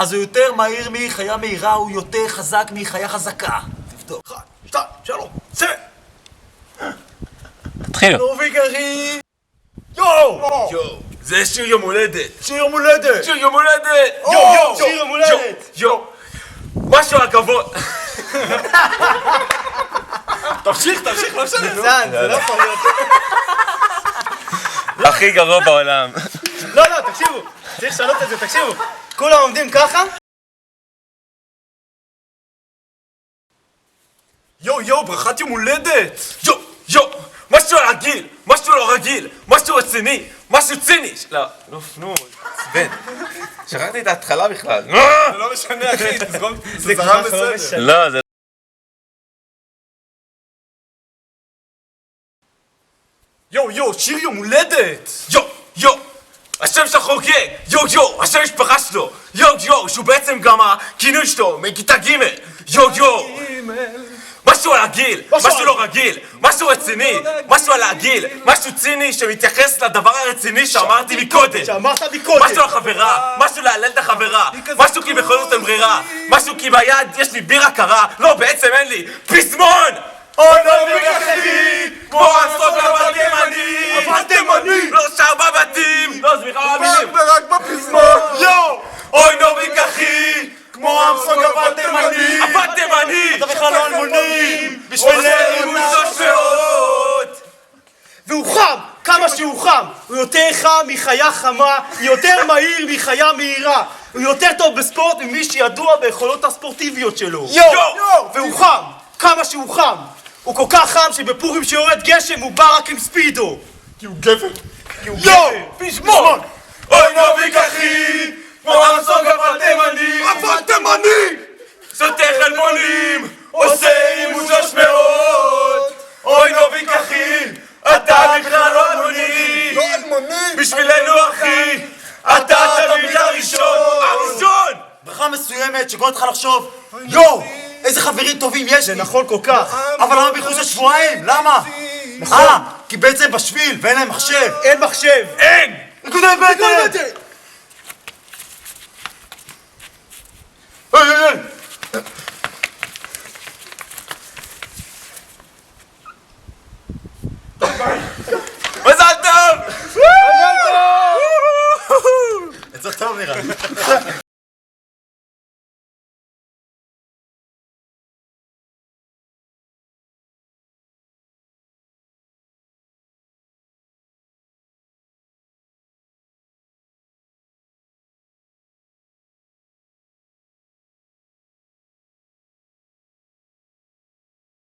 אז הוא יותר מהיר מחיה מהירה, הוא יותר חזק מחיה חזקה. תבדוק. 1, 2, 3, צא! תתחילו. נוביק אחי! יואו! זה שיר יום הולדת! שיר יום הולדת! שיר יום הולדת! יואו! שיר יום הולדת! יואו! משהו על הכבוד! תמשיך, לא משנה. זן, זה לא יכול להיות. הכי גרוע בעולם. לא, תקשיבו. צריך לשנות את זה, תקשיבו. כולם עומדים ככה? יואו, ברכת יום הולדת! יואו! משהו רגיל! משהו לא רגיל! משהו רציני! משהו ציני! לא, נו, עצבן. שכחתי את ההתחלה בכלל. זה לא משנה, אחי, זה זרם בסדר. לא, זה... יואו, שיר יום הולדת! יואו! השם שלך חוגג! יואו! השם משפחה שלו! יואו! שהוא בעצם גם הכינוי שלו מכיתה ג' יואו! משהו על הגיל! משהו לא רגיל! משהו רציני! משהו על הגיל! משהו ציני שמתייחס לדבר הרציני שאמרתי מקודם! משהו לחברה! משהו להלל את החברה! משהו כי בכל זאת אין ברירה! משהו כי ביד יש לי בירה קרה! לא, בעצם אין לי! פזמון! אוי נוביק אחי! כמו הסוף אבל תימני! לא שר בבתים! לא, סליחה, המילים! רק בפזמון! יואו! אוי נוביק אחי! כמו אמסונג אבל תימני! אתה בכלל לא אלמוני! בשבילנו שלוש שעות! והוא חם! כמה שהוא חם! הוא יותר חם מחיה חמה, יותר מהיר מחיה מהירה, הוא יותר טוב בספורט ממי שידוע ביכולות הספורטיביות שלו. יואו! והוא חם! כמה שהוא חם! הוא כל כך חם שבפורים שיורד גשם הוא בא רק עם ספידו! כי הוא גבר! יואו! פזמון! אוי נוביק אחי! כמו אמסונג אבל תימני! שותה חלבונים! עושה אימון 300! אוי נוביק אחי! אתה בכלל לא אלמוני! בשבילנו אחי! אתה תמיד הראשון! ברכה מסוימת שגורמת לך לחשוב יואו! איזה חברים טובים יש לי! זה נכון כל כך! אבל למה באיחור של שבועיים? למה? נכון! כי בעצם בשביל ואין להם מחשב! אין מחשב! אין! נקודה בטן!